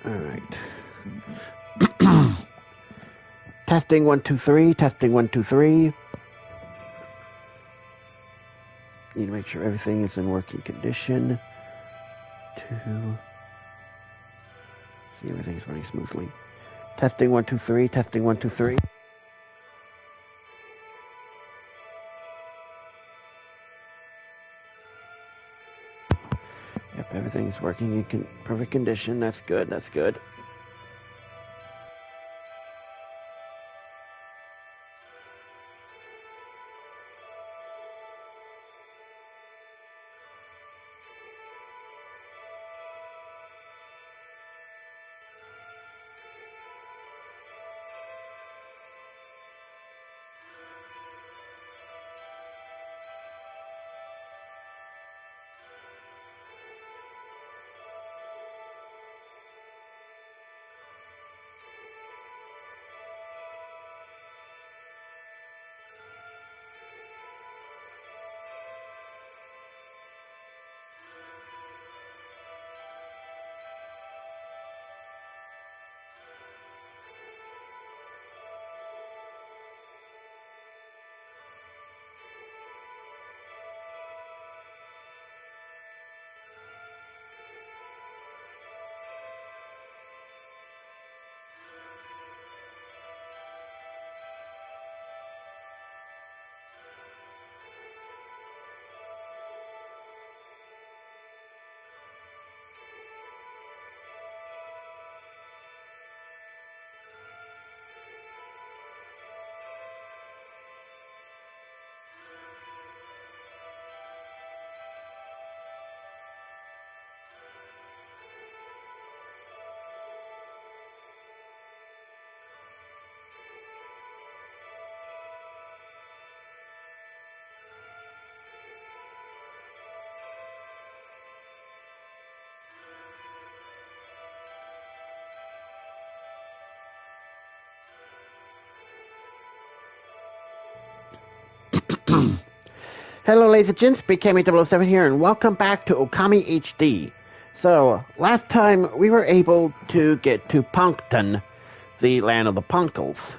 Alright. Testing 1 2 3, testing 1 2 3. Need to make sure everything is in working condition. 2. See, everything's running smoothly. Testing 1 2 3, testing 1 2 3. Yep, everything's working in perfect condition. That's good, that's good. Hello ladies and gents, Big Cammy 007 here, and welcome back to Okami HD. So, last time we were able to get to Puncton, the land of the Punkles.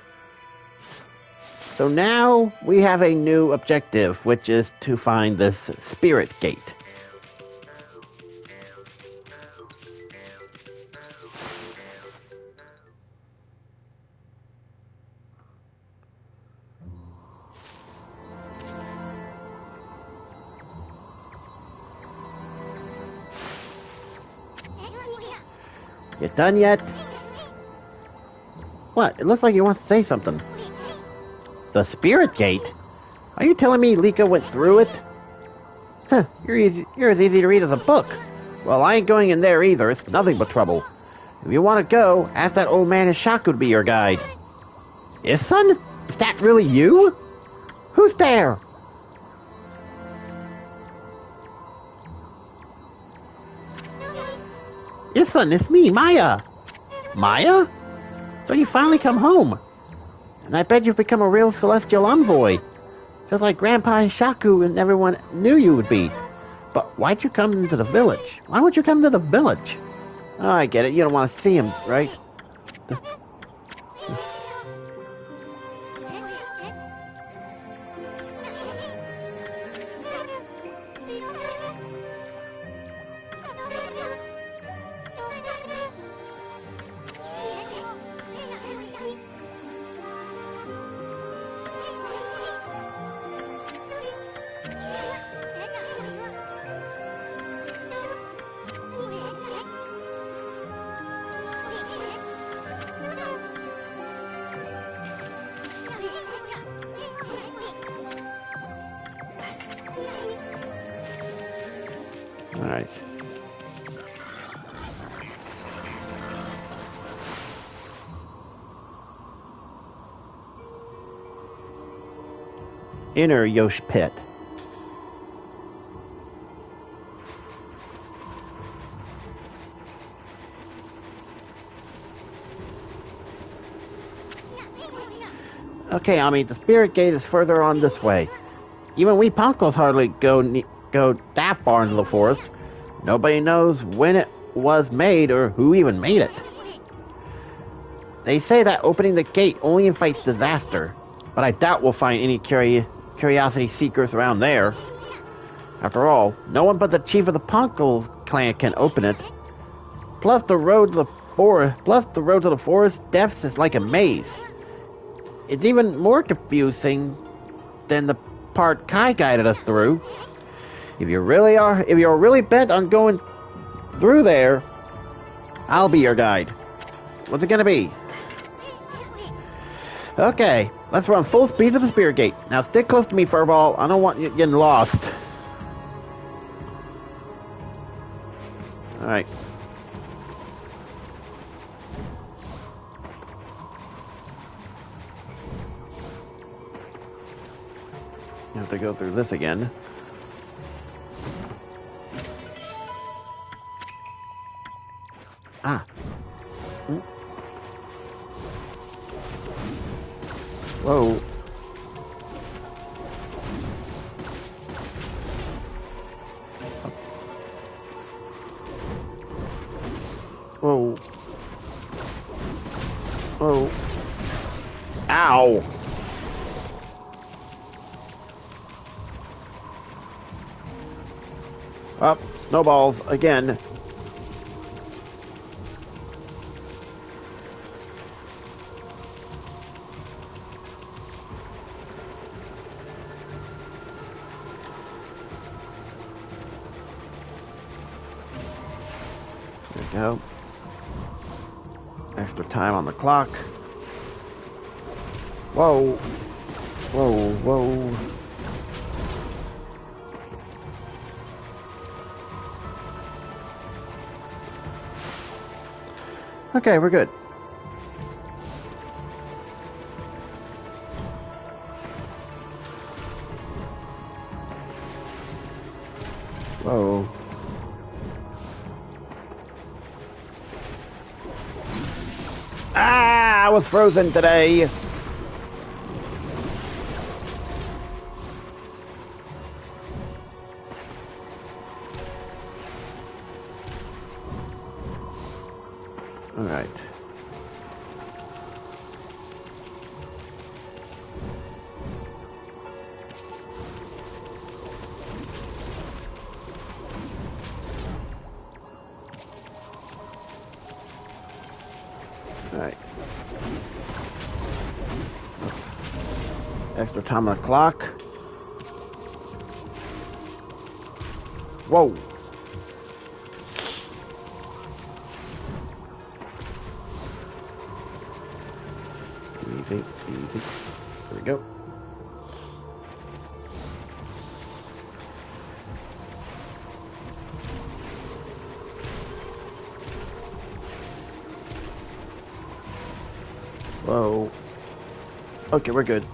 So now we have a new objective, which is to find this Spirit Gate. You done yet? What? It looks like he wants to say something. The Spirit Gate? Are you telling me Lika went through it? Huh, you're as easy to read as a book. Well, I ain't going in there either. It's nothing but trouble. If you want to go, ask that old man Ishaku to be your guide. Yes, son? Is that really you? Who's there? Yes, son, it's me, Maya. Maya? So you finally come home. And I bet you've become a real celestial envoy. Just like Grandpa Ishaku and everyone knew you would be. But why'd you come into the village? Why would you come to the village? Oh, I get it. You don't want to see him, right? Alright. Inner Yoshpet. Okay, Ami, the Spirit Gate is further on this way. Even we Punkles hardly go that far into the forest. Nobody knows when it was made or who even made it. They say that opening the gate only invites disaster, but I doubt we'll find any curiosity seekers around there. After all, no one but the chief of the Ponko clan can open it. Plus the road to the forest depths is like a maze. It's even more confusing than the part Kai guided us through. If you're really bent on going through there, I'll be your guide. What's it gonna be? Okay, let's run full speed to the Spirit Gate. Now stick close to me, Furball. I don't want you getting lost. Alright. You have to go through this again. Ah. Whoa. Whoa. Whoa. Ow. Up, snowballs again. There we go. Extra time on the clock. Whoa. Whoa, whoa. Okay, we're good. Whoa. Ah, I was frozen today. All right. All right. Extra time on the clock. Whoa. Easy, easy. There we go. Whoa. Okay, we're good.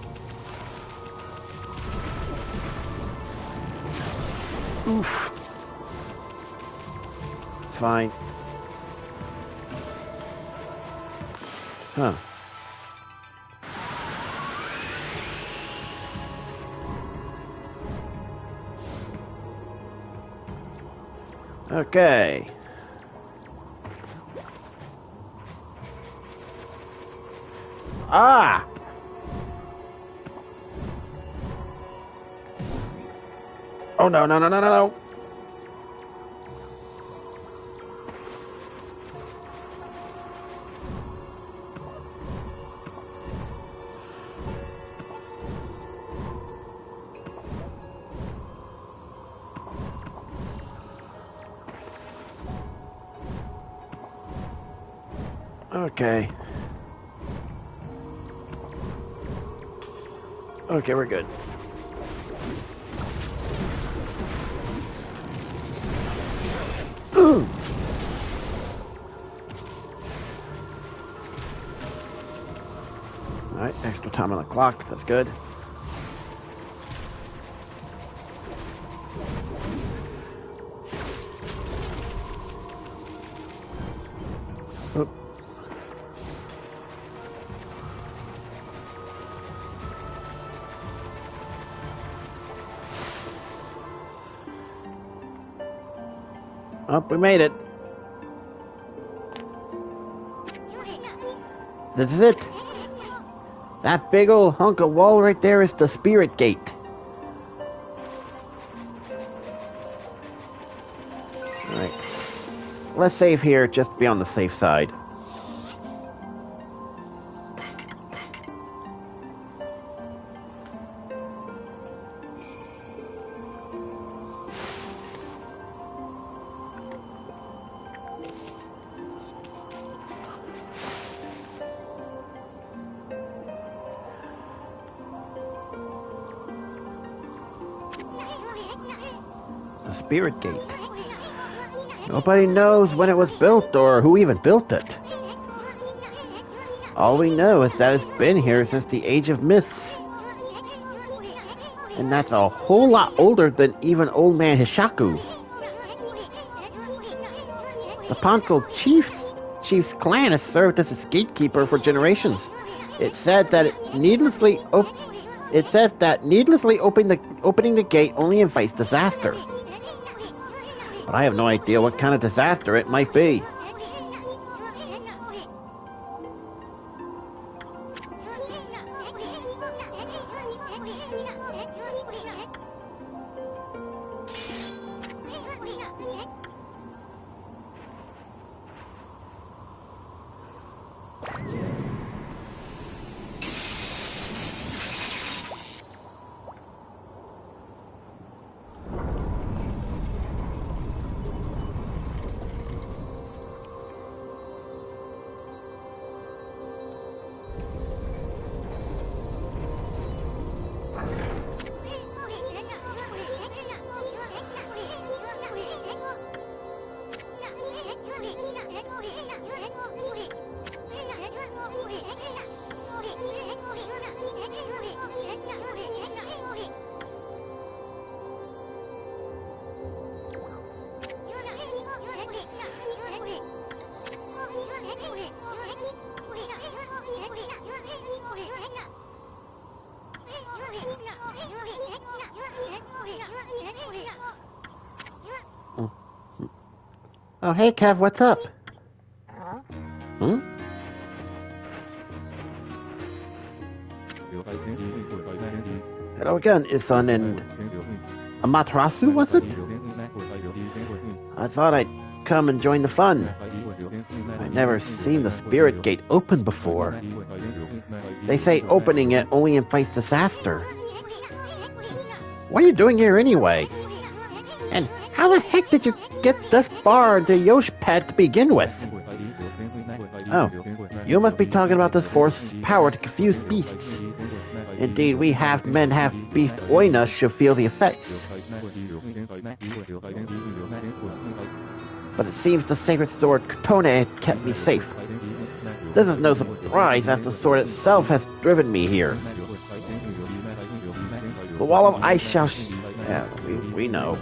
Oof. It's fine. Huh. Okay. Ah! Oh no, no, no, no, no, no. Okay. Okay, we're good. Ooh. Alright, extra time on the clock. That's good. Oop. Oh, we made it. This is it. That big old hunk of wall right there is the spirit gate. Alright. Let's save here just to be on the safe side. The spirit gate. Nobody knows when it was built or who even built it. All we know is that it's been here since the Age of Myths. And that's a whole lot older than even Old Man Hishaku. The Ponko Chief's clan has served as its gatekeeper for generations. It said that needlessly opening the gate only invites disaster. But I have no idea what kind of disaster it might be. Oh, hey, Kev, what's up? Hmm? Hello again, Isan and Amaterasu, was it? I thought I'd come and join the fun. I've never seen the spirit gate open before. They say opening it only invites disaster. What are you doing here anyway? And how the heck did you get this far into Yoshpet to begin with? Oh, you must be talking about this force's power to confuse beasts. Indeed, we half-men, half-beast Oina should feel the effects. But it seems the sacred sword Kutone kept me safe. This is no surprise, as the sword itself has driven me here. The wall of ice shall... Yeah, we know.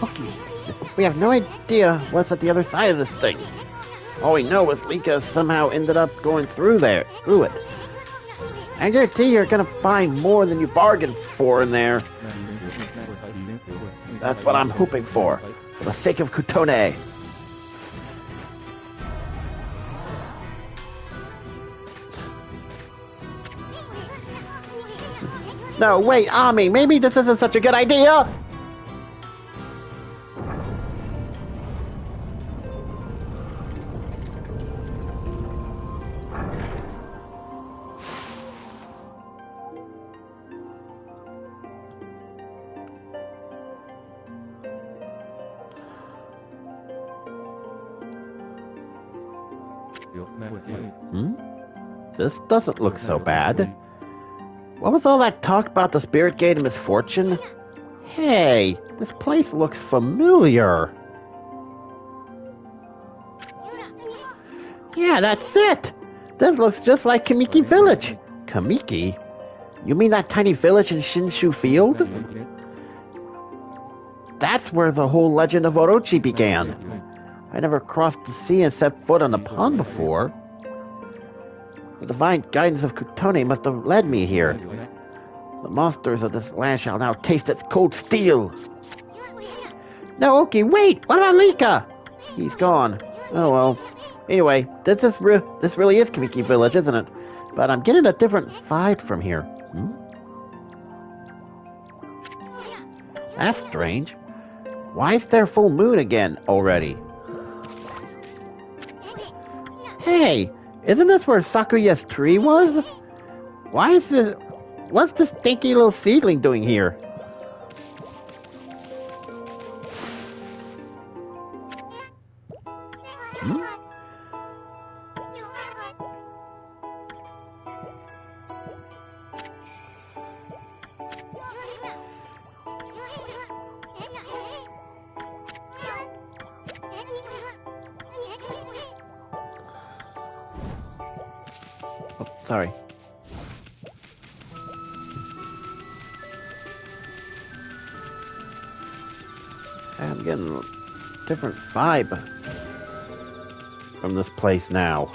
Okay, we have no idea what's at the other side of this thing. All we know is Lika somehow ended up going through it. I guarantee you're gonna find more than you bargained for in there. That's what I'm hoping for the sake of Kutone. No, wait, Ami, maybe this isn't such a good idea! Hmm? This doesn't look so bad. What was all that talk about the Spirit Gate and misfortune? Hey, this place looks familiar. Yeah, that's it. This looks just like Kamiki Village. Kamiki? You mean that tiny village in Shinshu Field? That's where the whole legend of Orochi began. I never crossed the sea and set foot on the pond before. The divine guidance of Kutone must have led me here. The monsters of this land shall now taste its cold steel. No, Oki, wait! What about Lika? He's gone. Oh well. Anyway, this really is Kamiki Village, isn't it? But I'm getting a different vibe from here. That's strange. Why is there full moon again already? Hey, isn't this where Sakuya's tree was? What's this stinky little seedling doing here? Oh, sorry. I'm getting a different vibe from this place now.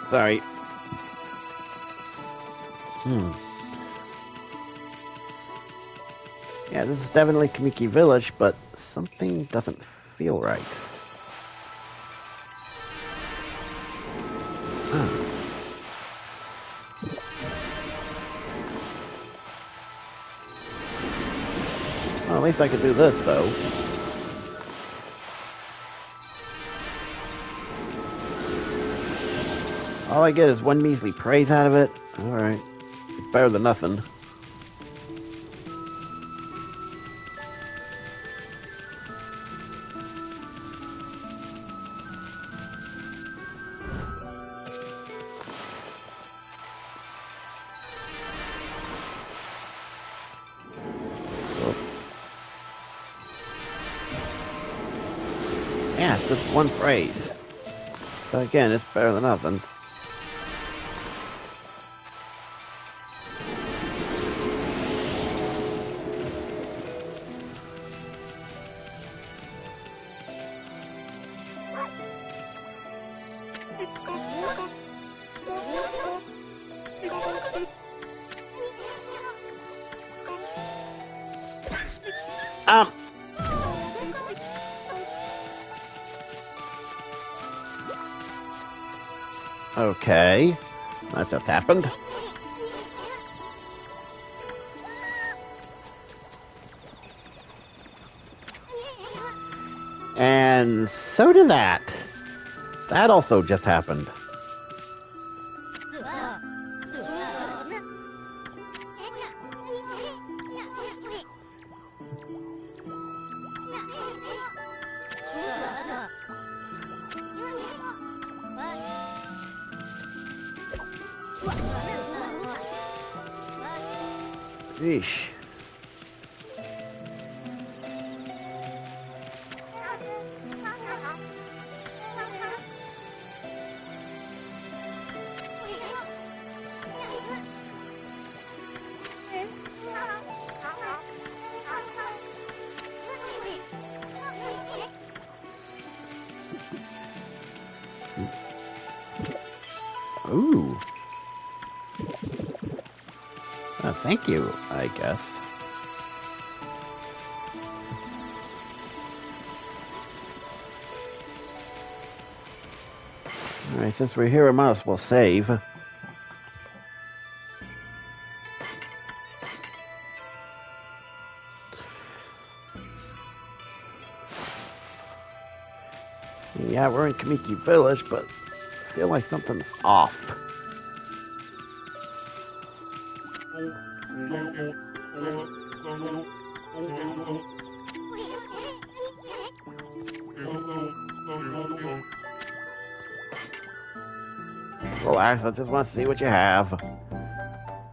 Sorry. Yeah, this is definitely Kamiki Village, but something doesn't feel right. Well, at least I could do this, though. All I get is one measly praise out of it. Alright. It's better than nothing. Yeah, it's just one phrase. But again, it's better than nothing. Okay. That just happened. And so did that. That also just happened. Yeesh. Ooh. Thank you, I guess. Alright, since we're here, I might as well save. Yeah, we're in Kamiki Village, but I feel like something's off. Relax, I just want to see what you have.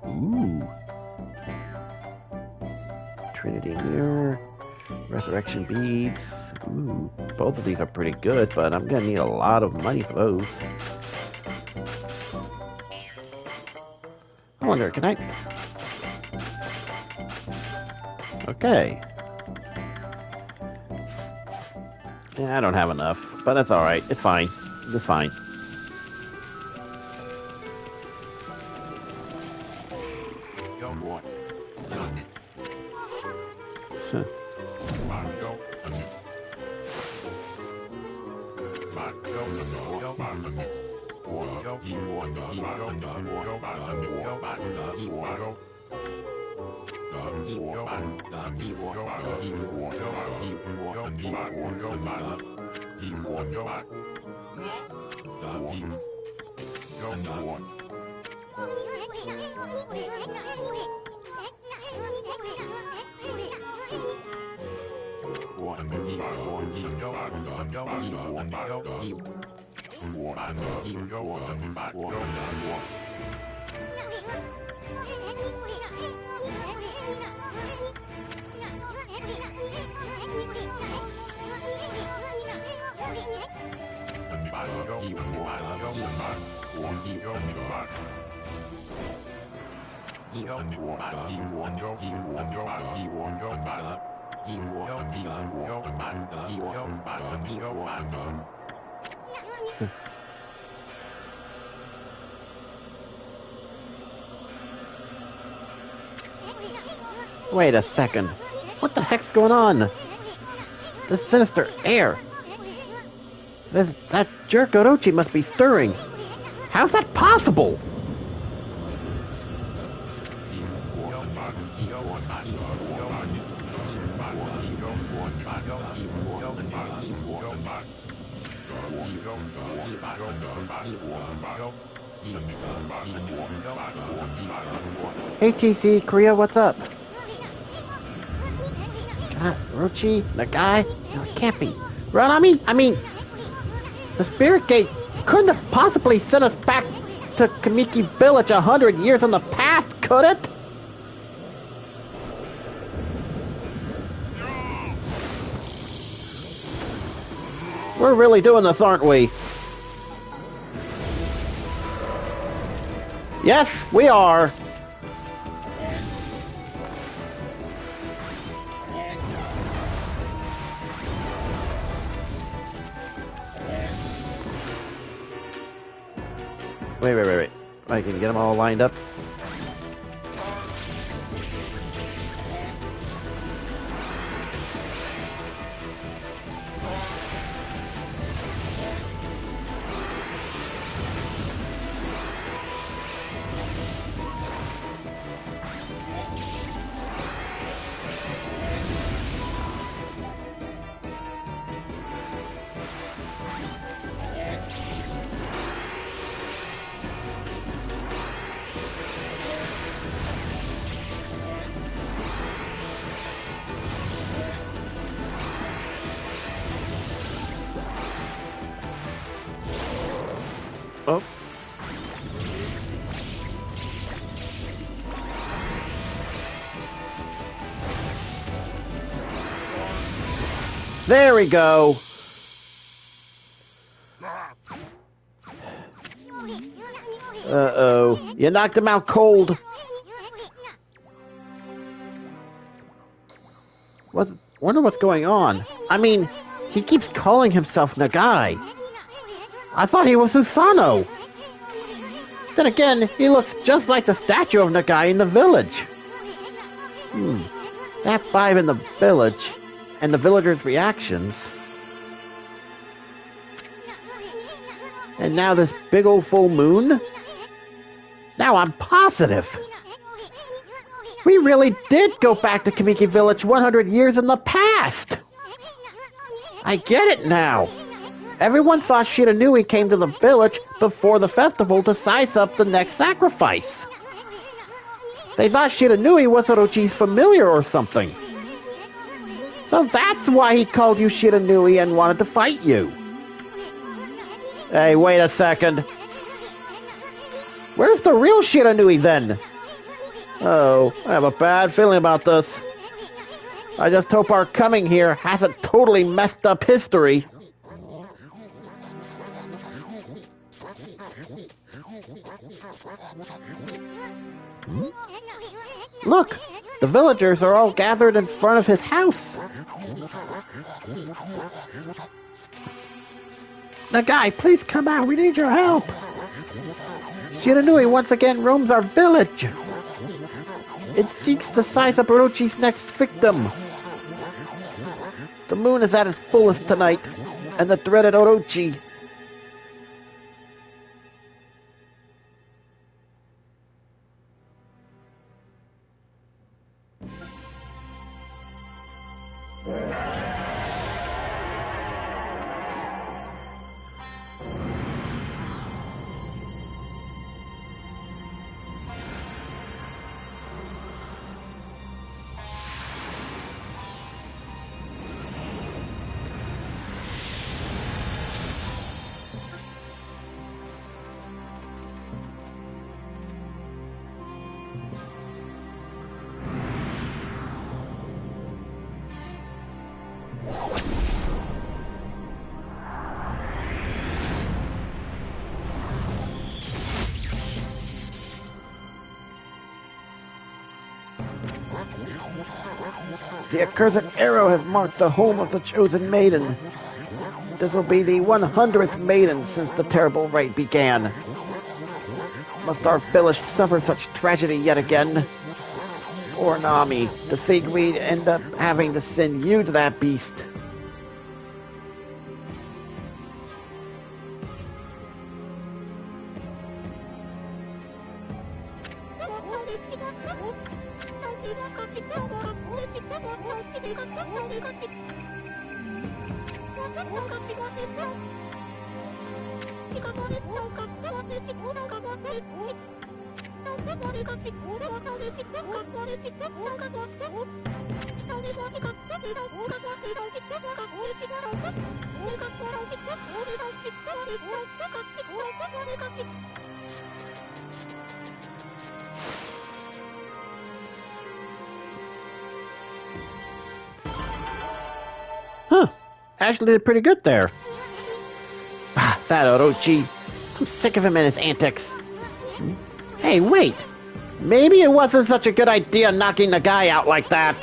Ooh. Trinity Mirror. Resurrection Beads. Ooh, both of these are pretty good, but I'm gonna need a lot of money for those. I wonder, can I... Okay. Yeah, I don't have enough, but that's alright. It's fine. It's fine. Huh. Wait a second. What the heck's going on? The sinister air. That jerk Orochi must be stirring. How's that possible? Hey TC, Korea, what's up? God, Orochi, Nagai, no, it can't be. Ranami? I mean, the Spirit Gate couldn't have possibly sent us back to Kamiki Village 100 years in the past, could it? We're really doing this, aren't we? Yes, we are. Wait. I can get them all lined up. Oh. There we go. Uh-oh. You knocked him out cold. Wonder what's going on. I mean, he keeps calling himself Nagai. I thought he was Susano. Then again, he looks just like the statue of Nagai in the village. That vibe in the village, and the villagers' reactions. And now this big old full moon? Now I'm positive. We really did go back to Kamiki Village 100 years in the past. I get it now. Everyone thought Shiranui came to the village before the festival to size up the next sacrifice. They thought Shiranui was Orochi's familiar or something. So that's why he called you Shiranui and wanted to fight you. Hey, wait a second. Where's the real Shiranui then? Oh, I have a bad feeling about this. I just hope our coming here hasn't totally messed up history. Look, the villagers are all gathered in front of his house. Nagai, please come out. We need your help. Shiranui once again roams our village. It seeks to size up Orochi's next victim. The moon is at its fullest tonight, and the dreaded Orochi. The accursed arrow has marked the home of the chosen maiden. This will be the 100th maiden since the terrible rite began. Must our village suffer such tragedy yet again? Poor Nami, to think we'd end up having to send you to that beast. Huh. Actually did pretty good there. Ah, that Orochi. I'm sick of him and his antics. Hey, wait. Maybe it wasn't such a good idea knocking the guy out like that.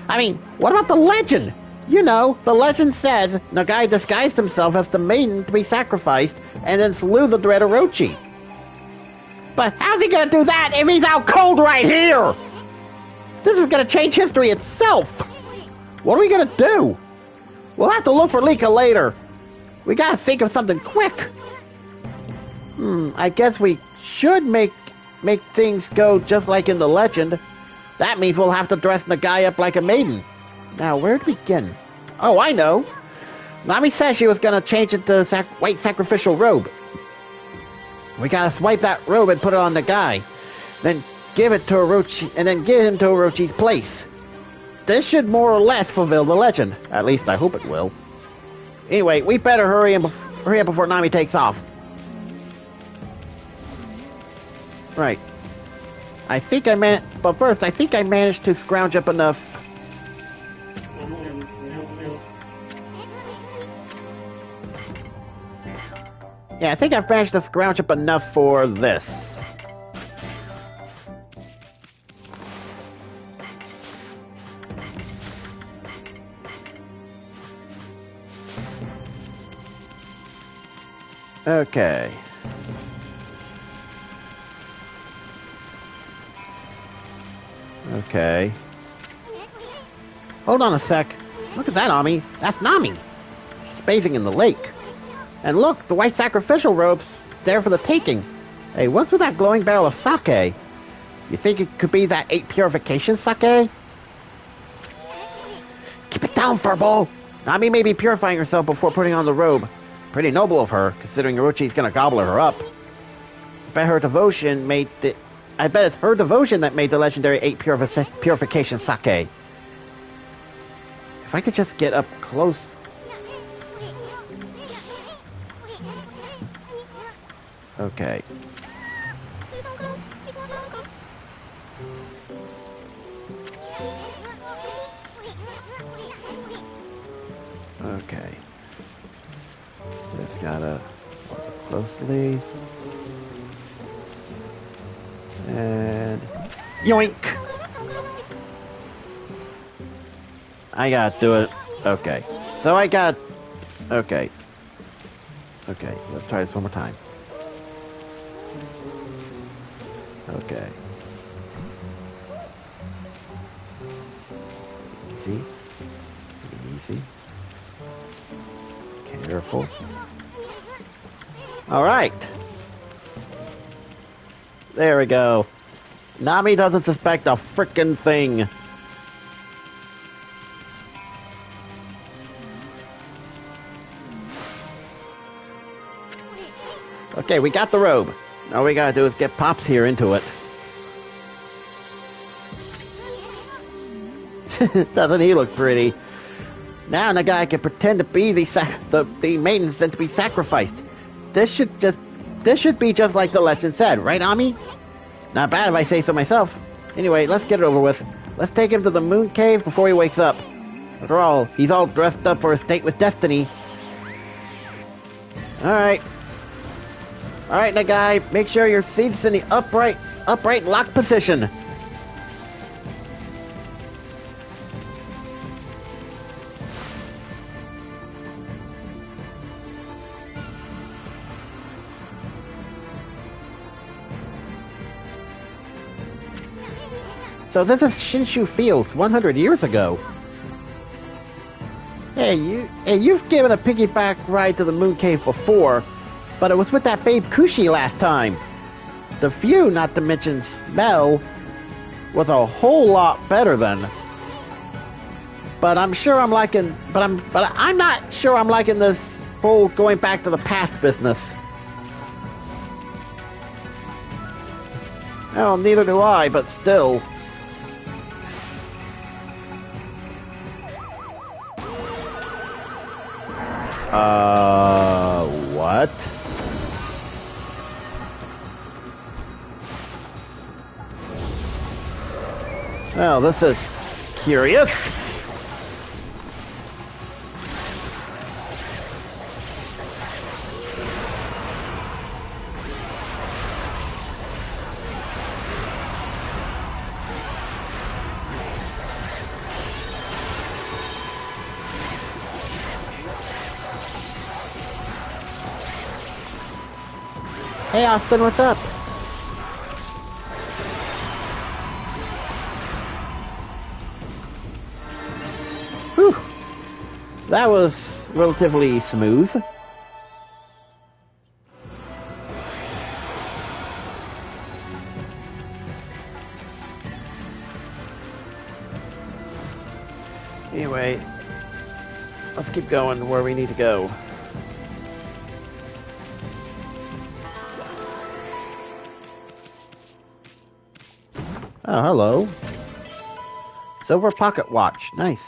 I mean, what about the legend? You know, the legend says Nagai disguised himself as the maiden to be sacrificed and then slew the dread Orochi. But how's he gonna do that if he's out cold right here? This is gonna change history itself. What are we gonna do? We'll have to look for Lika later. We gotta think of something quick. I guess we should make things go just like in the legend. That means we'll have to dress Nagai up like a maiden. Now, where to begin? Oh, I know. Nami said she was gonna change it to white sacrificial robe. We gotta swipe that robe and put it on Nagai. Then give it to Orochi, and then give him to Orochi's place. This should more or less fulfill the legend. At least I hope it will. Anyway, we better hurry up before Nami takes off. Right. But first, I think I managed to scrounge up enough. Yeah, I think I've managed to scrounge up enough for this. Okay. Okay. Hold on a sec. Look at that, Ami. That's Nami. She's bathing in the lake. And look, the white sacrificial robe's there for the taking. Hey, what's with that glowing barrel of sake? You think it could be that 8 purification sake? Keep it down, Furball! Nami may be purifying herself before putting on the robe. Pretty noble of her, considering Orochi's gonna gobble her up. I bet it's her devotion that made the legendary 8 purification sake. If I could just get up close... Okay. Okay. Just gotta look closely. And... yoink! I gotta do it. Okay. So I got... Okay. Okay, let's try this one more time. Okay. Easy. Easy. Careful. Alright. There we go. Nami doesn't suspect a frickin' thing. Okay, we got the robe. All we gotta do is get Pops here into it. Doesn't he look pretty? Now the guy can pretend to be the maiden sent to be sacrificed. This should be just like the legend said, right, Ami? Not bad if I say so myself. Anyway, let's get it over with. Let's take him to the moon cave before he wakes up. After all, he's all dressed up for his date with destiny. Alright. Alright, Nagai, make sure your seat's in the upright lock position. So this is Shinshu Fields 100 years ago. Hey, you've given a piggyback ride to the moon cave before, but it was with that babe Kushi last time. The view, not to mention smell, was a whole lot better then. But I'm not sure I'm liking this whole going back to the past business. Well, neither do I, but still. What? Well, this is curious. Hey, Austin, what's up? Whew. That was relatively smooth. Anyway, let's keep going where we need to go. Oh, hello. Silver pocket watch. Nice.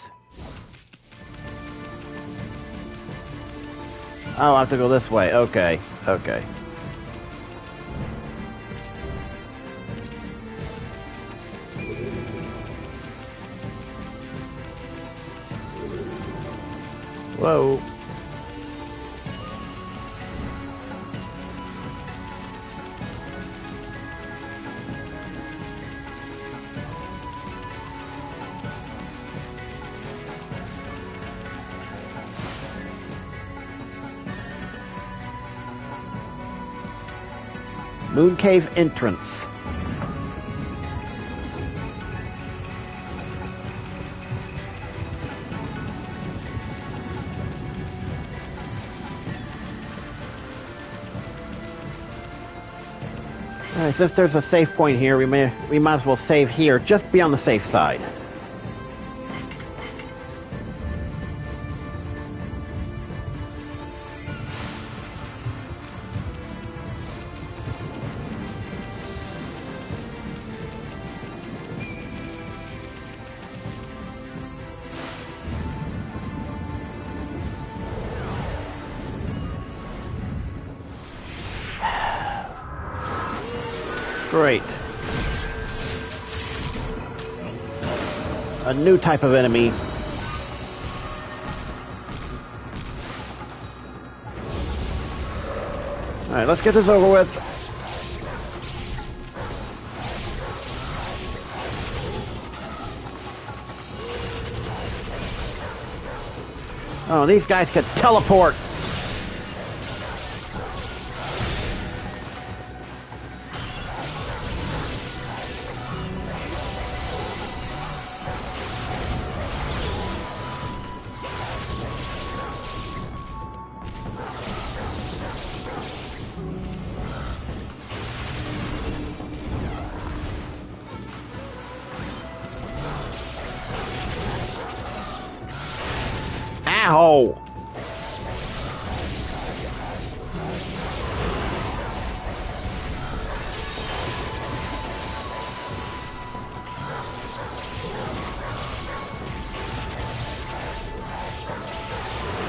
Oh, I have to go this way. Okay. Okay. Whoa. Moon Cave entrance. Alright, since there's a safe point here, we might as well save here, just be on the safe side. Great. A new type of enemy. Alright, let's get this over with. Oh, these guys can teleport. Ow!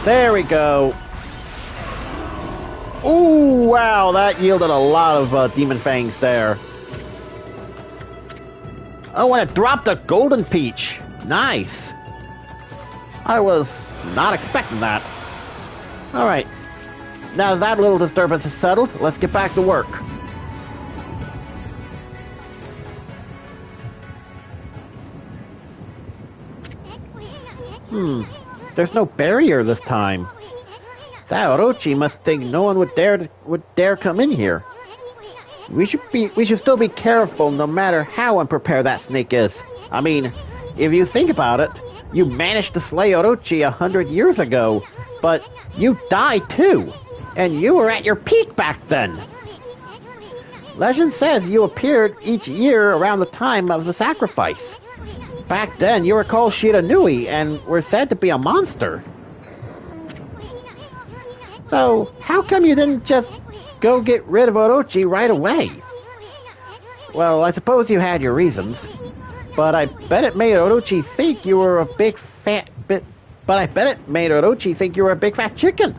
There we go. Ooh, wow, that yielded a lot of demon fangs there. Oh, and it dropped a golden peach. Nice. I was not expecting that. Alright. Now that little disturbance is settled, let's get back to work. There's no barrier this time. That Orochi must think no one would dare come in here. We should still be careful no matter how unprepared that snake is. I mean, if you think about it, you managed to slay Orochi 100 years ago, but you died too, and you were at your peak back then. Legend says you appeared each year around the time of the sacrifice. Back then, you were called Shiranui and were said to be a monster. So, how come you didn't just go get rid of Orochi right away? Well, I suppose you had your reasons. But I bet it made Orochi think you were a big fat chicken.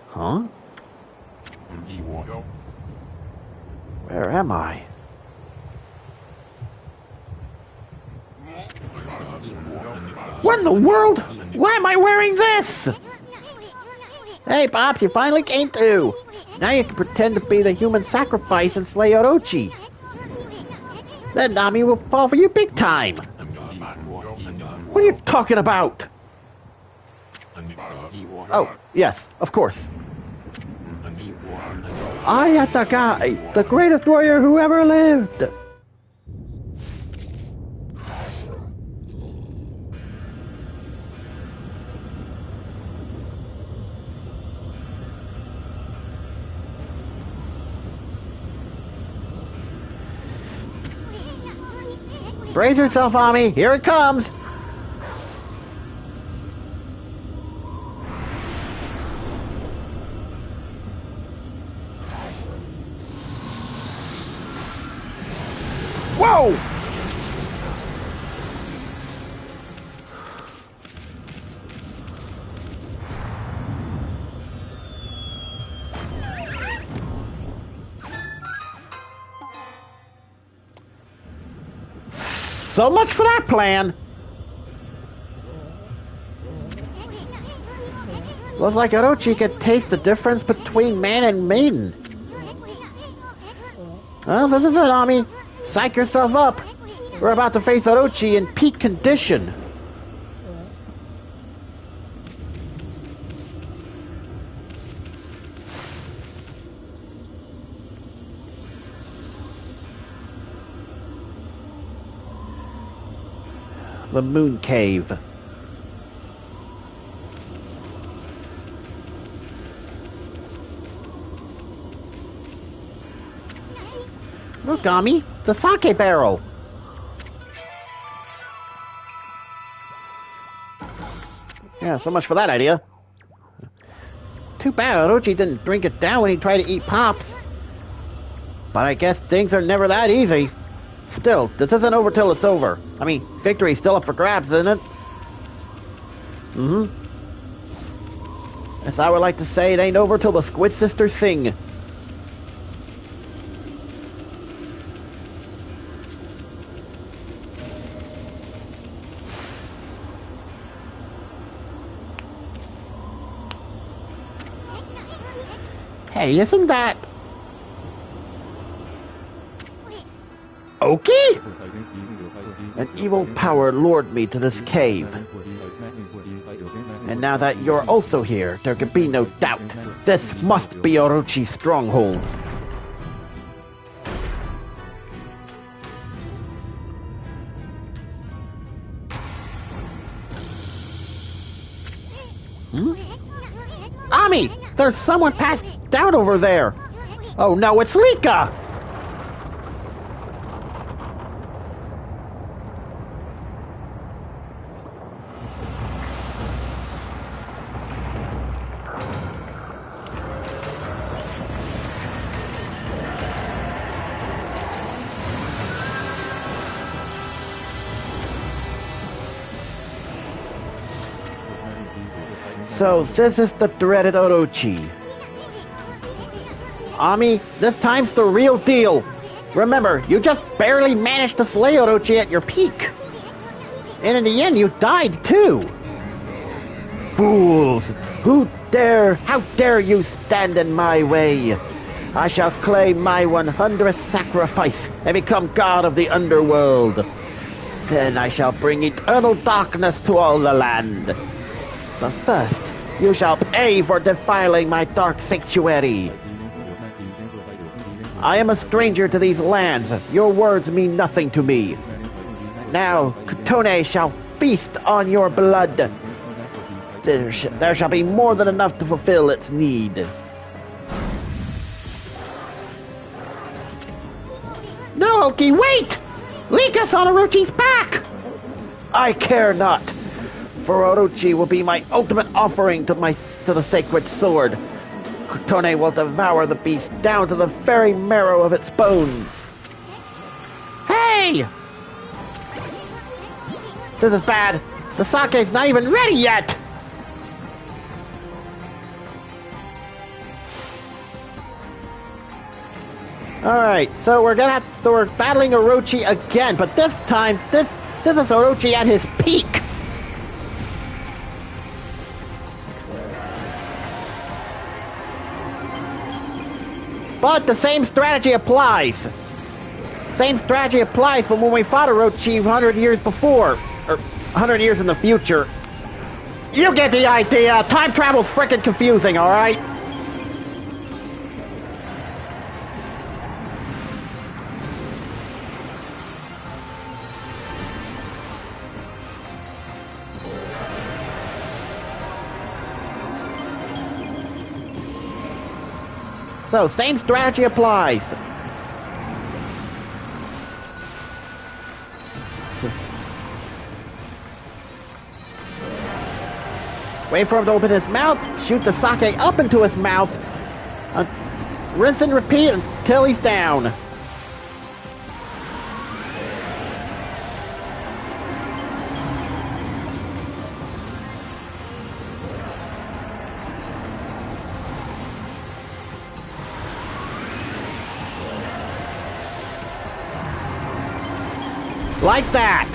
Huh? Where am I? What in the world? Why am I wearing this? Hey, Pops, you finally came to. Now you can pretend to be the human sacrifice and slay Orochi. Then Nami will fall for you big time. What are you talking about? Oh, yes, of course. Ayatakai, the greatest warrior who ever lived. Brace yourself, Ami. Here it comes. Whoa! So much for that plan. Looks like Orochi could taste the difference between man and maiden. Well, this is it, Ami. Psych yourself up. We're about to face Orochi in peak condition. the moon cave. Okami, the sake barrel. Yeah, so much for that idea. Too bad Orochi didn't drink it down when he tried to eat Pops. But I guess things are never that easy. Still, this isn't over till it's over. I mean, victory's still up for grabs, isn't it? As I would like to say, it ain't over till the Squid Sisters sing. Hey, isn't that... Oki? An evil power lured me to this cave. And now that you're also here, there can be no doubt. This must be Orochi's stronghold. Ami! There's someone passed out over there! Oh no, it's Lika! So, this is the dreaded Orochi. Ami, this time's the real deal. Remember, you just barely managed to slay Orochi at your peak. And in the end, you died too. Fools! How dare you stand in my way? I shall claim my 100th sacrifice and become god of the underworld. Then I shall bring eternal darkness to all the land. But first, you shall pay for defiling my dark sanctuary. I am a stranger to these lands. Your words mean nothing to me. Now, Kotone shall feast on your blood. There shall be more than enough to fulfill its need. No, Oki, wait! Lika's on Orochi's back! I care not. For Orochi will be my ultimate offering to the sacred sword. Kotone will devour the beast down to the very marrow of its bones. Hey! This is bad. The sake's not even ready yet! Alright, so we're battling Orochi again, but this time, this is Orochi at his peak. But the same strategy applies. Same strategy applies from when we fought Orochi 100 years before. Or 100 years in the future. You get the idea. Time travel's frickin' confusing, alright? So, same strategy applies. Wait for him to open his mouth, shoot the sake up into his mouth, rinse and repeat until he's down. Like that!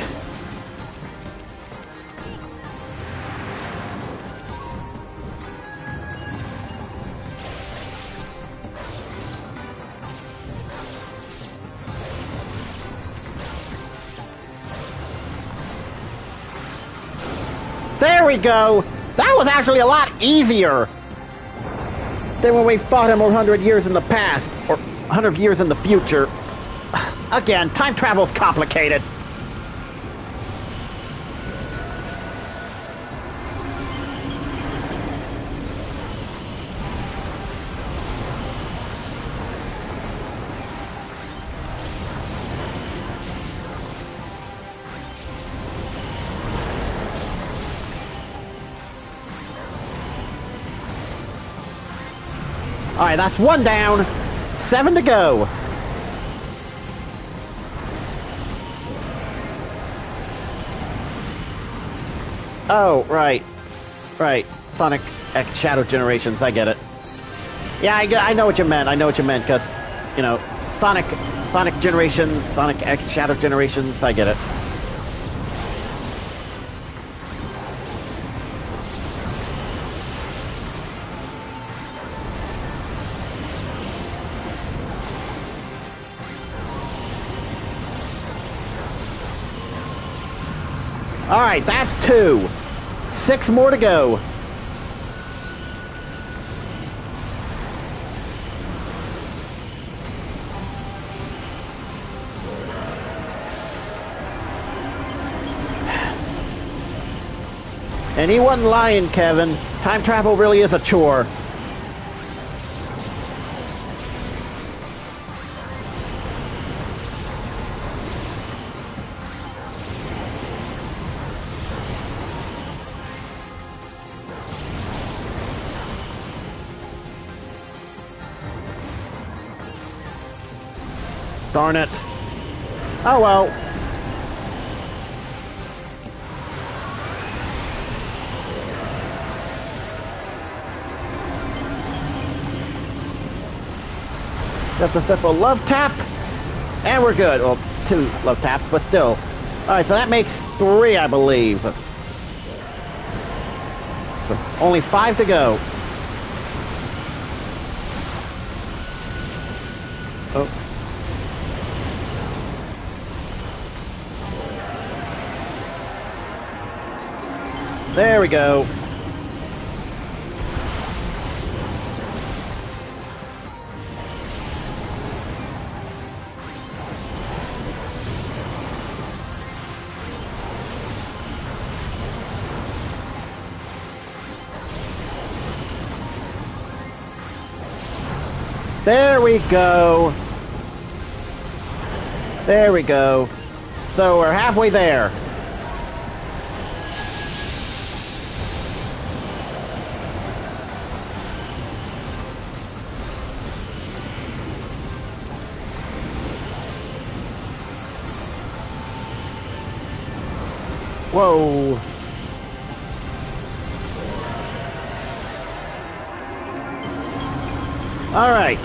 There we go! That was actually a lot easier than when we fought him 100 years in the past, or 100 years in the future. Again, time travel's complicated. Alright, that's 1 down. 7 to go. Oh, right. Right. Sonic X Shadow Generations, I get it. Yeah, I know what you meant. I know what you meant, because, you know, Sonic Generations, Sonic X Shadow Generations, I get it. Alright, that's 2. 6 more to go. And he wasn't lying, Kevin. Time travel really is a chore. Darn it. Oh well. Just a simple love tap. And we're good. Well, 2 love taps, but still. Alright, so that makes 3, I believe. Only 5 to go. Oh. There we go. There we go. There we go. So we're halfway there. Whoa. All right.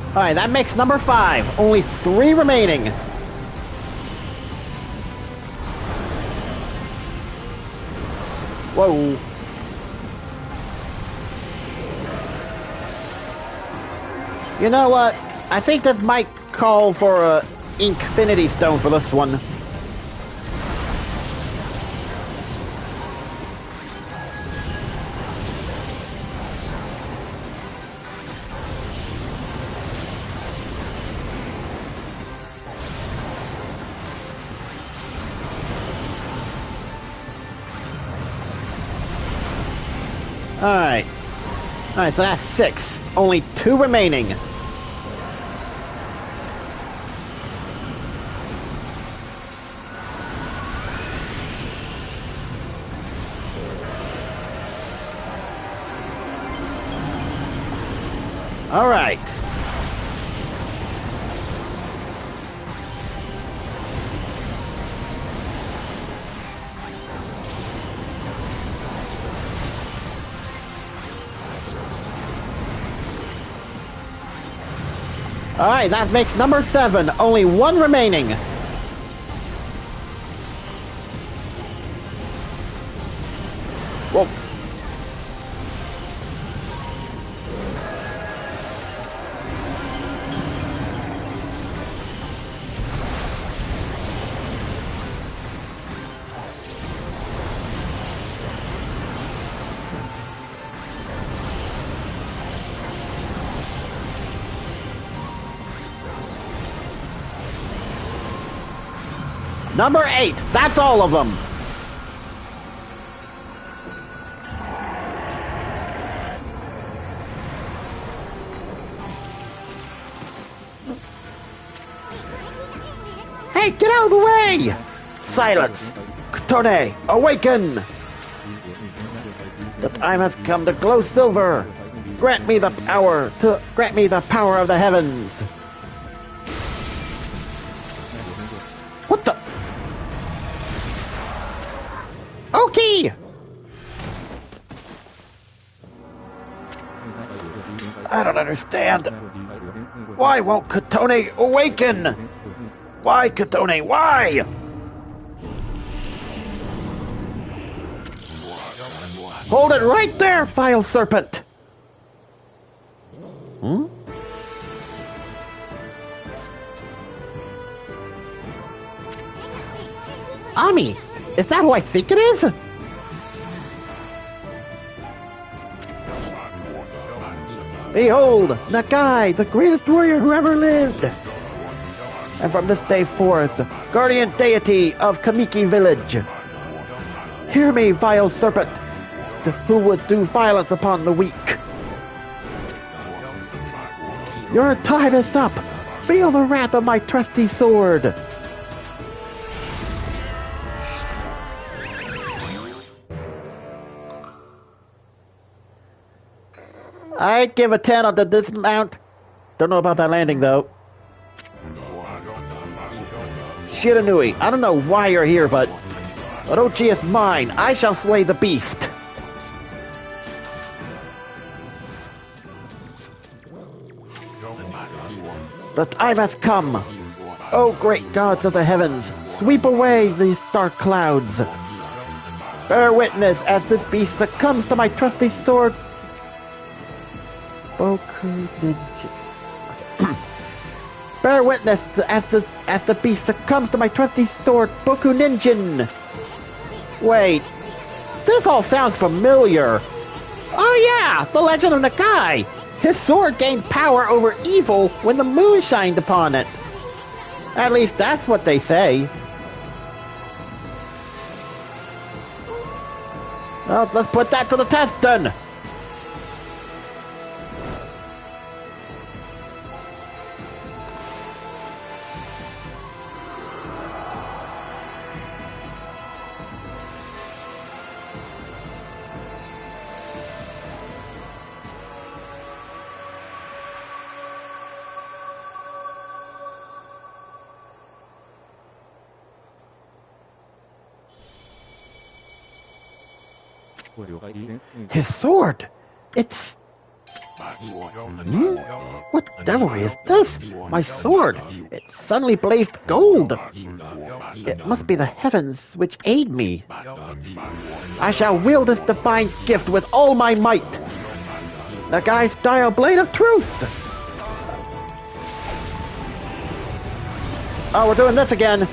All right, that makes number 5. Only 3 remaining. Whoa. You know what? I think this might call for a Infinity Stone for this one. Alright. Alright, so that's 6. Only 2 remaining. Alright. Alright, that makes number 7. Only 1 remaining. Whoa. Number 8. That's all of them. Hey, get out of the way! Silence! Kotone, awaken! The time has come to glow silver! Grant me the power of the heavens! What the? Okay! I don't understand. Why won't Kotone awaken? Why, Kotone, why? Hold it right there, vile serpent! Hmm? Ami, is that who I think it is? Behold, Nagai, the greatest warrior who ever lived! And from this day forth, guardian deity of Kamiki village. Hear me, vile serpent, who would do violence upon the weak. Your time is up! Feel the wrath of my trusty sword! I'd give a 10 on the dismount. Don't know about that landing, though. Shiranui, I don't know why you're here, but Orochi is mine. I shall slay the beast. The time has come. Oh, great gods of the heavens, sweep away these dark clouds. Bear witness as this beast succumbs to my trusty sword. Boku Ninja. Bear witness as the beast succumbs to my trusty sword, Boku Ninjin. Wait, this all sounds familiar. Oh yeah, the legend of Nagai. His sword gained power over evil when the moon shined upon it. At least that's what they say. Well, let's put that to the test then. His sword! It's... What devilry is this? My sword! It suddenly blazed gold! It must be the heavens which aid me. I shall wield this divine gift with all my might! Nagai's style blade of truth! Oh, we're doing this again!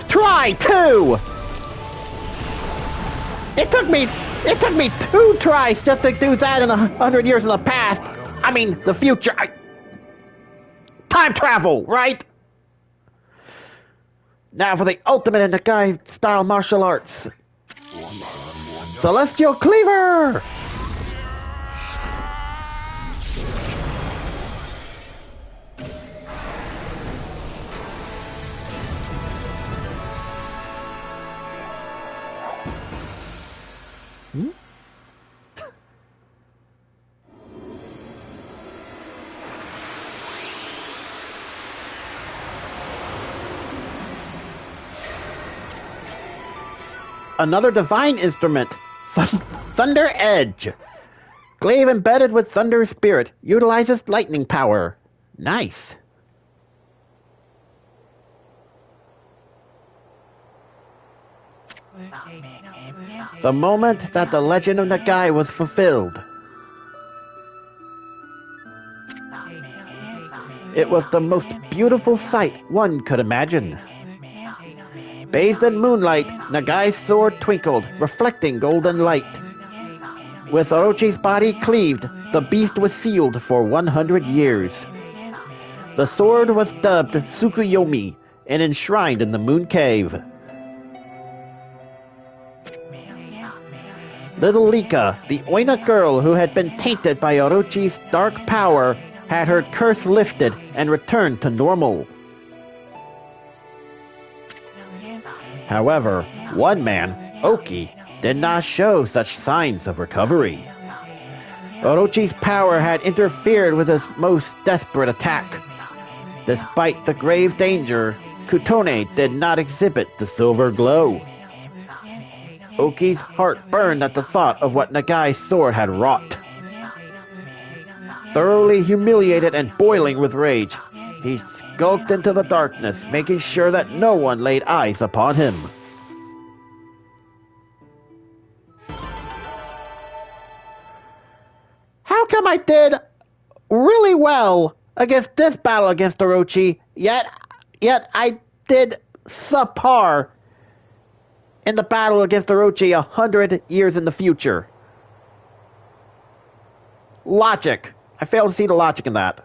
Try too. It took me 2 tries just to do that in 100 years in the past. I mean, the future. Time travel, right? Now for the ultimate in Nagai style martial arts. Celestial Cleaver. Another divine instrument, Thunder Edge. Glaive embedded with Thunder Spirit, utilizes lightning power. Nice. The moment that the legend of Nagai was fulfilled. It was the most beautiful sight one could imagine. Bathed in moonlight, Nagai's sword twinkled, reflecting golden light. With Orochi's body cleaved, the beast was sealed for 100 years. The sword was dubbed Tsukuyomi and enshrined in the Moon Cave. Little Lika, the Oina girl who had been tainted by Orochi's dark power, had her curse lifted and returned to normal. However, one man, Oki, did not show such signs of recovery. Orochi's power had interfered with his most desperate attack. Despite the grave danger, Kutone did not exhibit the silver glow. Oki's heart burned at the thought of what Nagai's sword had wrought. Thoroughly humiliated and boiling with rage, he skulked into the darkness, making sure that no one laid eyes upon him. How come I did really well against this battle against Orochi, yet I did subpar in the battle against Orochi 100 years in the future? Logic. I fail to see the logic in that.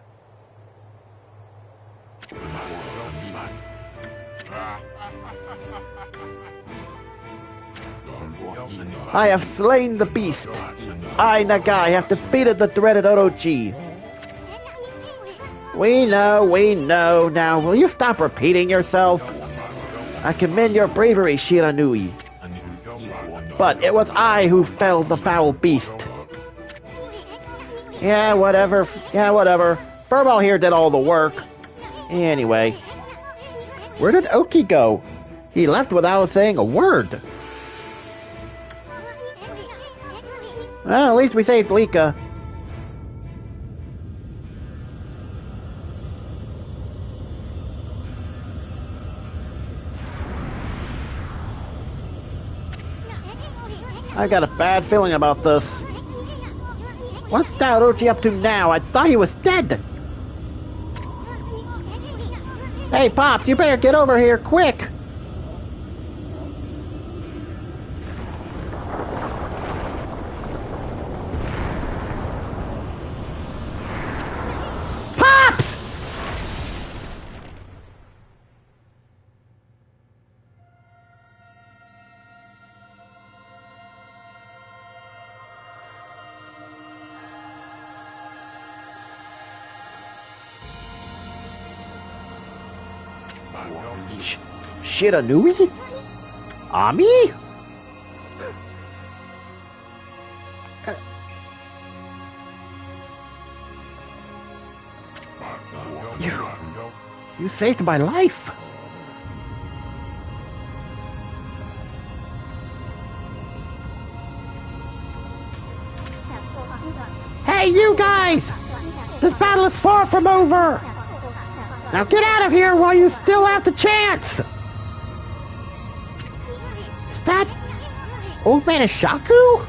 I have slain the beast. I, Nagai, have defeated the dreaded Orochi. We know. Now, will you stop repeating yourself? I commend your bravery, Shiranui. But it was I who felled the foul beast. Yeah, whatever. Furball here did all the work. Anyway. Where did Oki go? He left without saying a word. Well, at least we saved Lika. I got a bad feeling about this. What's that Orochi up to now? I thought he was dead. Hey, Pops, you better get over here quick. Pops! Shiranui? Ami? You saved my life. Hey, you guys! This battle is far from over! Now get out of here while you still have the chance! Is that Old Man Ishaku?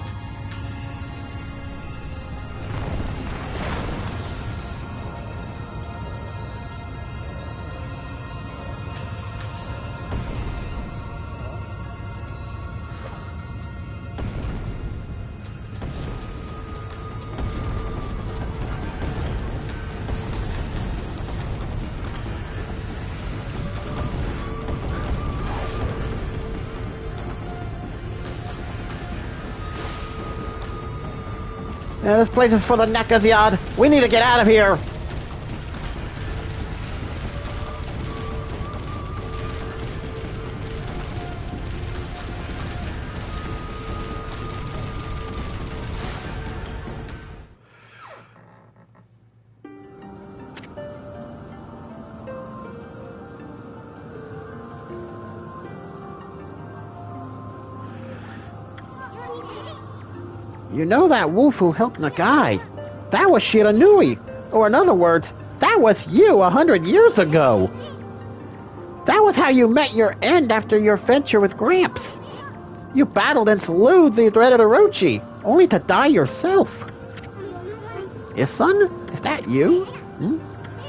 Yeah, this place is for the Nekazyad. We need to get out of here. You know that wolf who helped Nagai? That was Shiranui. Or in other words, that was you 100 years ago. That was how you met your end after your venture with Gramps. You battled and slew the dreaded Orochi, only to die yourself. Son, is that you?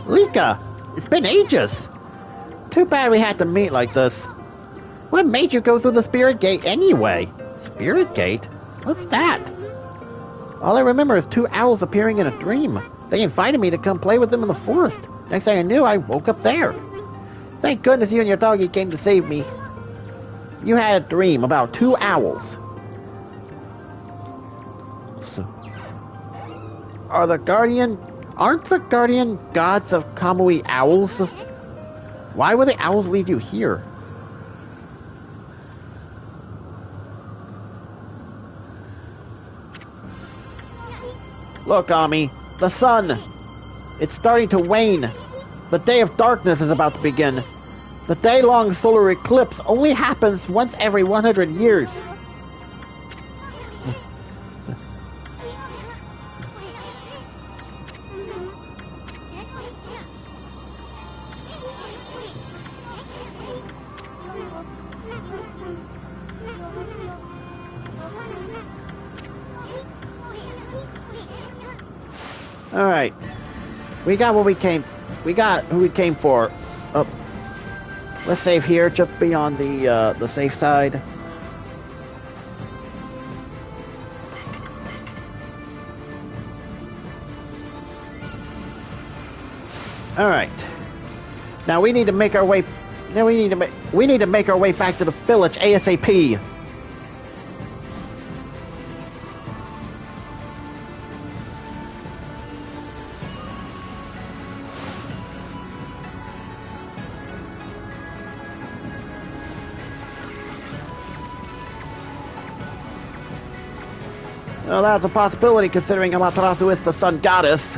Lika, it's been ages. Too bad we had to meet like this. What made you go through the Spirit Gate anyway? Spirit Gate? What's that? All I remember is two owls appearing in a dream. They invited me to come play with them in the forest. Next thing I knew, I woke up there. Thank goodness you and your doggy came to save me. You had a dream about two owls. So, aren't the guardian gods of Kamui owls? Why would the owls lead you here? Look, Ami, the sun. It's starting to wane. The day of darkness is about to begin. The day-long solar eclipse only happens once every 100 years. All right, we got what we came. We got who we came for. Oh, let's save here, just be on the safe side. All right. Now we need to make our way. Now we need to make our way back to the village ASAP. Well, that's a possibility considering Amaterasu is the sun goddess.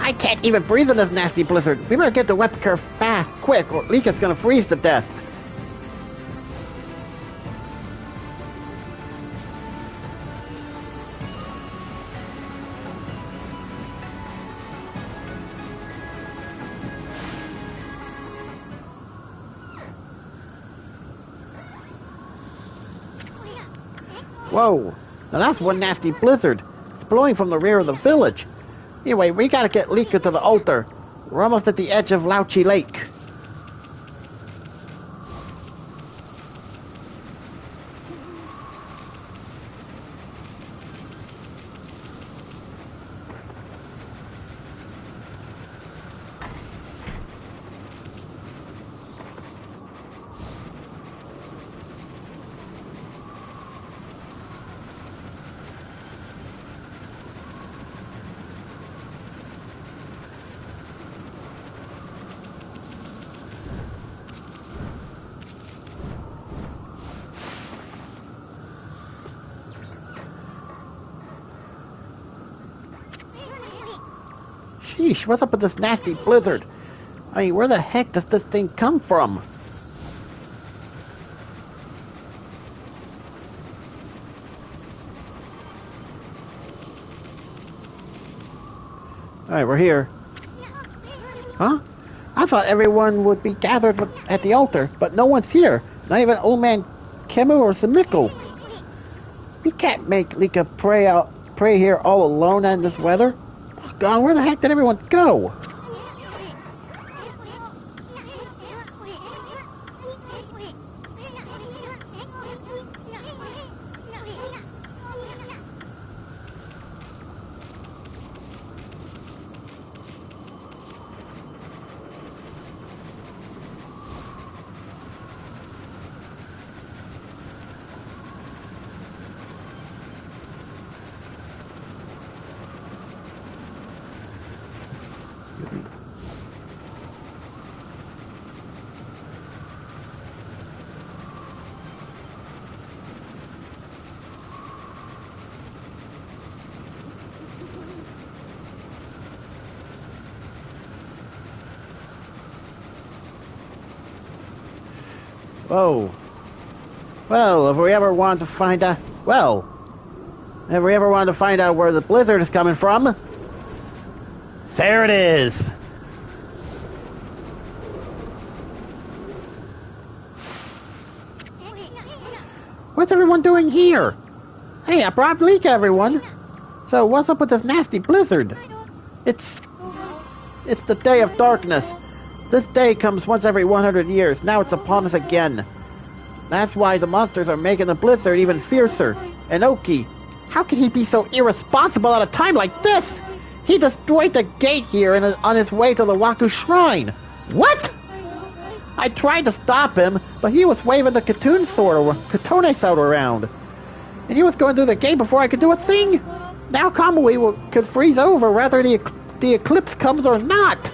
I can't even breathe in this nasty blizzard. We better get to Web Curve fast, quick, or Lika's gonna freeze to death. Whoa, now that's one nasty blizzard. It's blowing from the rear of the village. Anyway, we gotta get Lika to the altar. We're almost at the edge of Lauchi Lake. Sheesh, what's up with this nasty blizzard? I mean, where the heck does this thing come from? Alright, we're here. Huh? I thought everyone would be gathered at the altar, but no one's here. Not even old man Kemu or Samiko. We can't make Lika pray here all alone in this weather. God, where the heck did everyone go? Whoa. Well, if we ever want to find out... Well, if we ever want to find out where the blizzard is coming from... There it is! What's everyone doing here? Hey, I brought Lika, everyone! So, what's up with this nasty blizzard? It's the Day of Darkness. This day comes once every 100 years. Now it's upon us again. That's why the monsters are making the blizzard even fiercer. And Oki, how can he be so irresponsible at a time like this? He destroyed the gate here and is on his way to the Waku Shrine. What? I tried to stop him, but he was waving the Katone sword around. And he was going through the gate before I could do a thing. Now Kamui could freeze over whether the eclipse comes or not.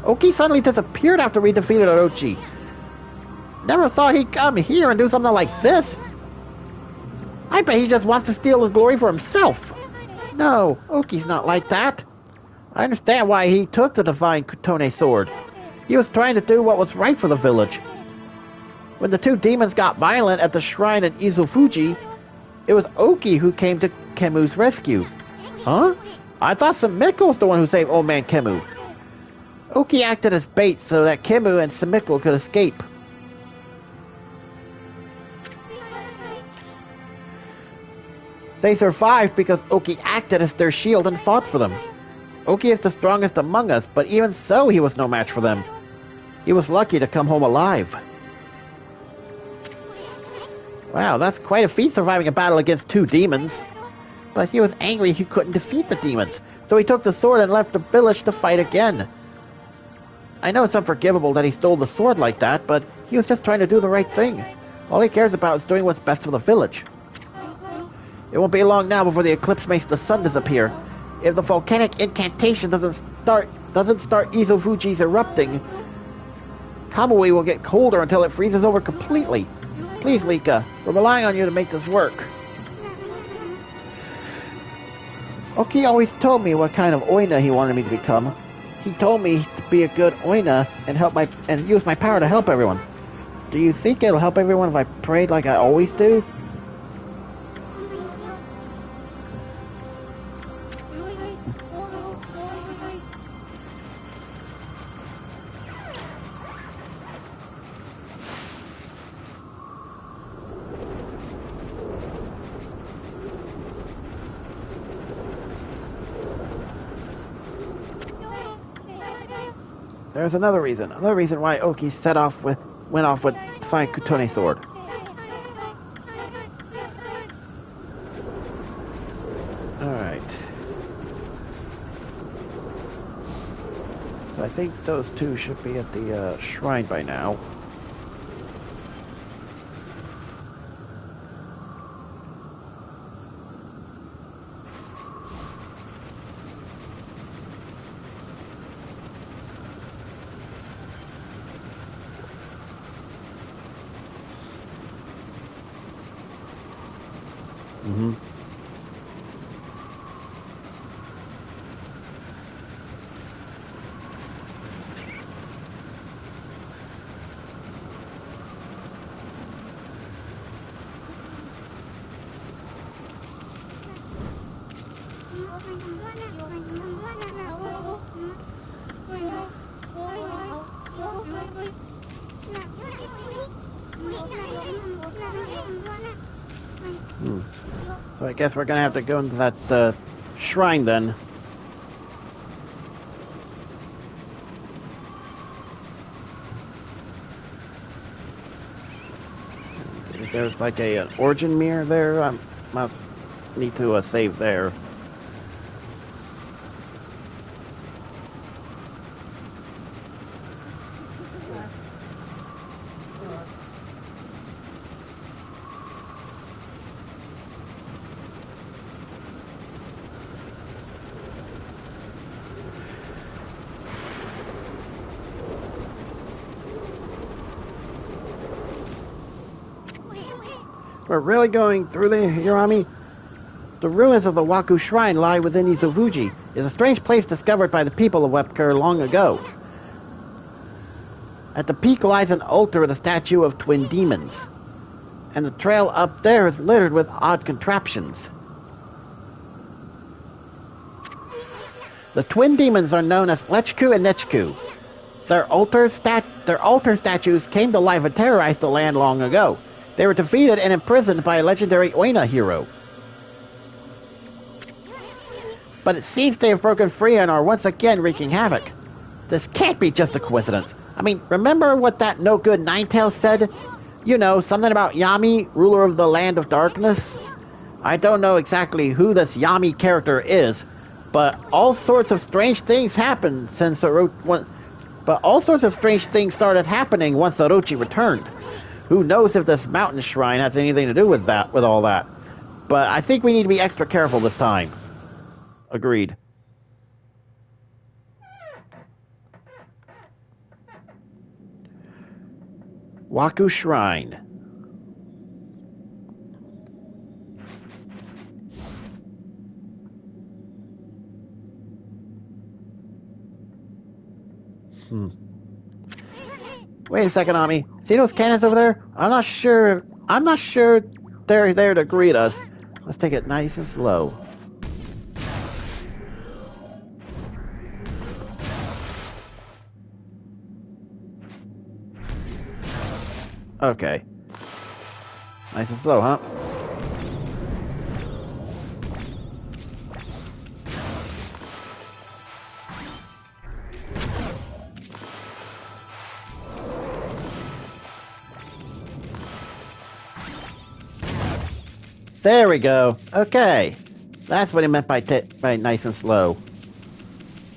Oki suddenly disappeared after we defeated Orochi. Never thought he'd come here and do something like this. I bet he just wants to steal the glory for himself. No, Oki's not like that. I understand why he took the divine Katone sword. He was trying to do what was right for the village. When the two demons got violent at the shrine in Izufuji, it was Oki who came to Kemu's rescue. Huh? I thought Sumiko was the one who saved old man Kemu. Oki acted as bait so that Kemu and Sumiko could escape. They survived because Oki acted as their shield and fought for them. Oki is the strongest among us, but even so he was no match for them. He was lucky to come home alive. Wow, that's quite a feat surviving a battle against two demons. But he was angry he couldn't defeat the demons, so he took the sword and left the village to fight again. I know it's unforgivable that he stole the sword like that, but he was just trying to do the right thing. All he cares about is doing what's best for the village. It won't be long now before the eclipse makes the sun disappear. If the volcanic incantation doesn't start Izufuji's erupting, Kamui will get colder until it freezes over completely. Please, Lika, we're relying on you to make this work. Oki always told me what kind of Oina he wanted me to become. He told me to be a good Oina and use my power to help everyone. Do you think it'll help everyone if I prayed like I always do? There's another reason why Oki went off with the fine Katone sword. Alright. So I think those two should be at the shrine by now. So I guess we're gonna have to go into that shrine then. There's like an origin mirror there. I must need to save there. We're really going through the Hirami? The ruins of the Waku Shrine lie within Izufuji. It's a strange place discovered by the people of Wepker long ago. At the peak lies an altar with a statue of twin demons. and the trail up there is littered with odd contraptions. The twin demons are known as Lechku and Nechku. Their altar statues came to life and terrorized the land long ago. They were defeated and imprisoned by a legendary Oina hero. But it seems they have broken free and are once again wreaking havoc. This can't be just a coincidence. I mean, remember what that no-good Ninetales said? You know, something about Yami, ruler of the land of darkness? I don't know exactly who this Yami character is, but all sorts of strange things happened since all sorts of strange things started happening once Orochi returned. Who knows if this mountain shrine has anything to do with all that. But I think we need to be extra careful this time. Agreed. Waku Shrine. Wait a second, Ami. See those cannons over there? I'm not sure they're there to greet us. Let's take it nice and slow. Okay. Nice and slow, huh? There we go. Okay. That's what he meant by nice and slow.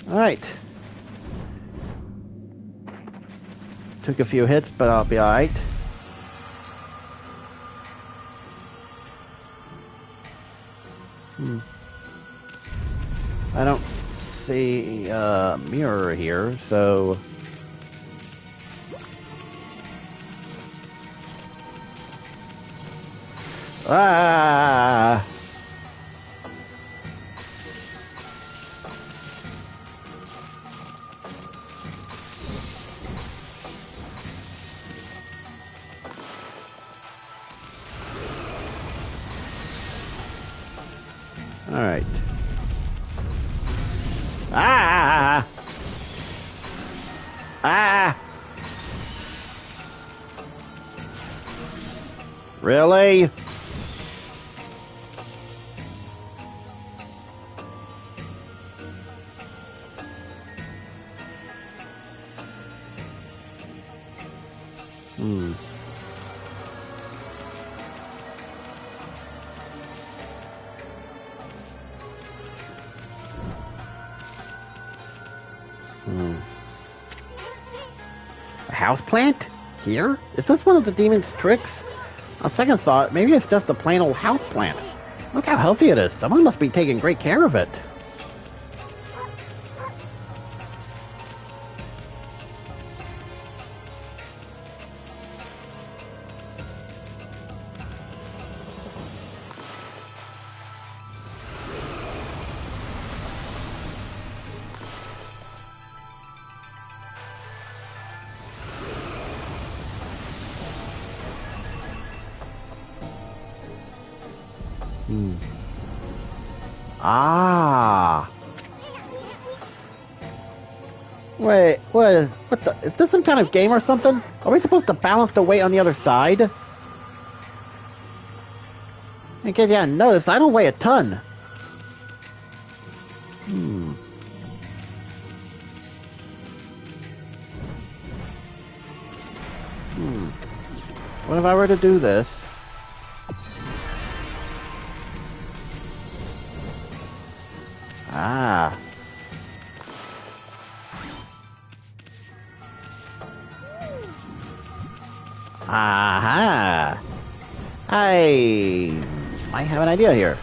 Alright. Took a few hits, but I'll be alright. I don't see a mirror here, so... Ah! All right. Ah! Ah! Really? A houseplant? Here? Is this one of the demon's tricks? On second thought, maybe it's just a plain old houseplant. Look how healthy it is. Someone must be taking great care of it. Ah. Wait, what the, is this some kind of game or something? Are we supposed to balance the weight on the other side? In case you hadn't noticed, I don't weigh a ton. What if I were to do this? Ah. Aha. I might have an idea here.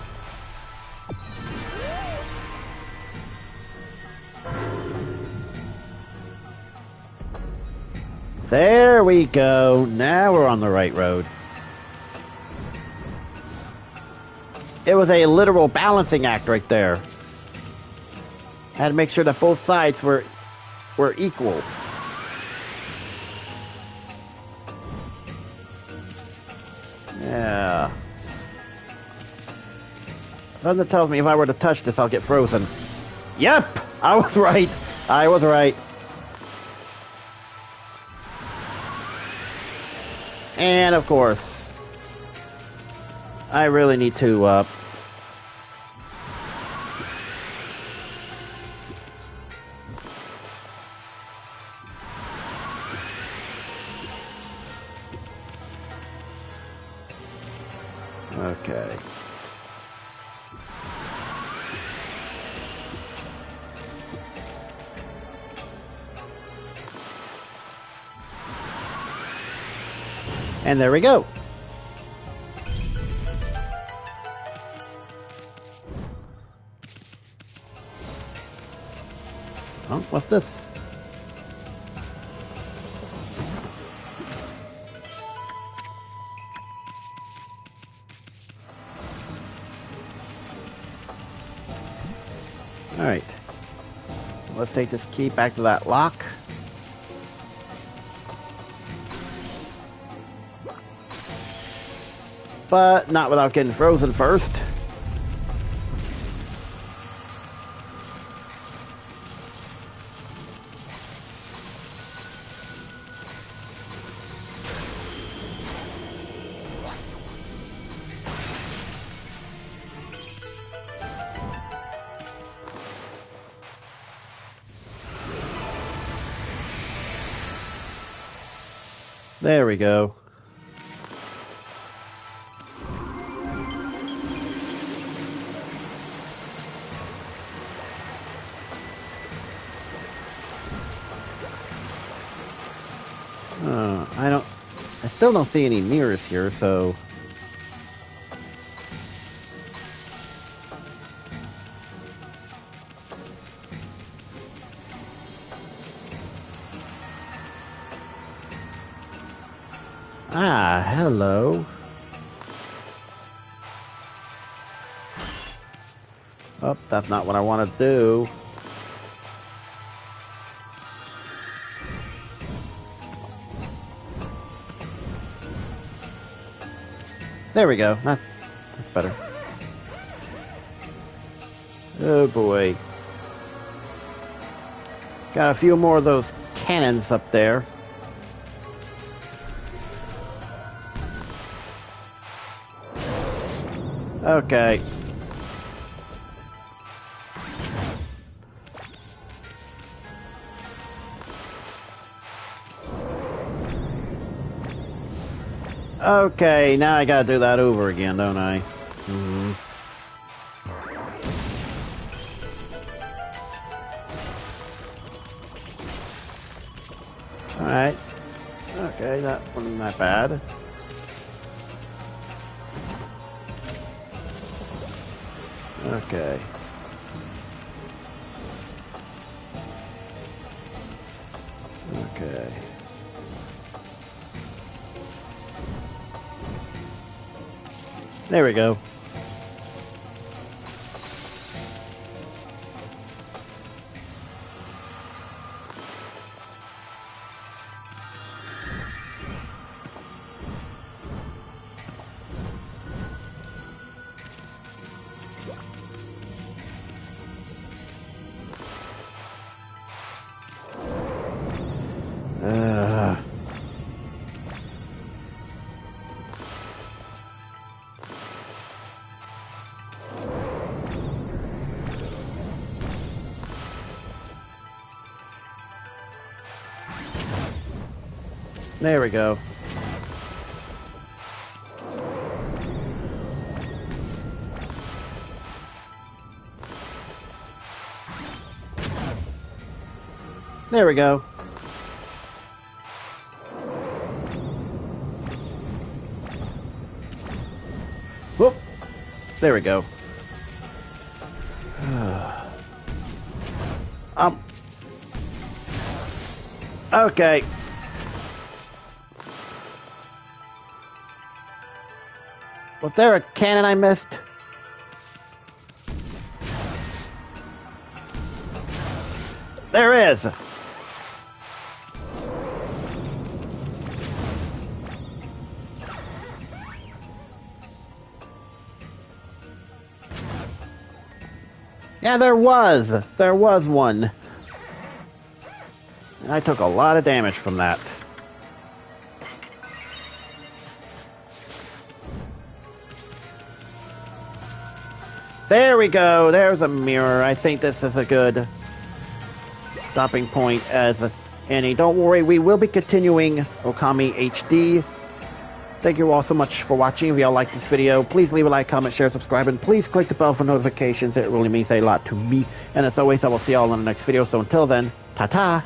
There we go. Now we're on the right road. It was a literal balancing act right there. Had to make sure that both sides were equal. Yeah. Something tells me if I were to touch this, I'll get frozen. Yep! I was right. I was right. And of course, I really need to, okay. And there we go. Oh, what's this? Alright. Let's take this key back to that lock. But not without getting frozen first. There we go. I still don't see any mirrors here, so... Ah, hello. Oh, that's not what I want to do. There we go. That's better. Oh boy. Got a few more of those cannons up there. Okay. Okay, now I gotta do that over again, don't I? Mm-hmm. Alright. Okay, that wasn't that bad. Okay. Okay. There we go. There we go. There we go. Whoop. There we go. Okay. Was there a cannon I missed? There is. Yeah, there was. There was one. And I took a lot of damage from that. There we go. There's a mirror. I think this is a good stopping point as any. Don't worry, we will be continuing Okami HD. Thank you all so much for watching. If y'all like this video, please leave a like, comment, share, subscribe, and please click the bell for notifications. It really means a lot to me. And as always, I will see y'all in the next video. So until then, ta-ta!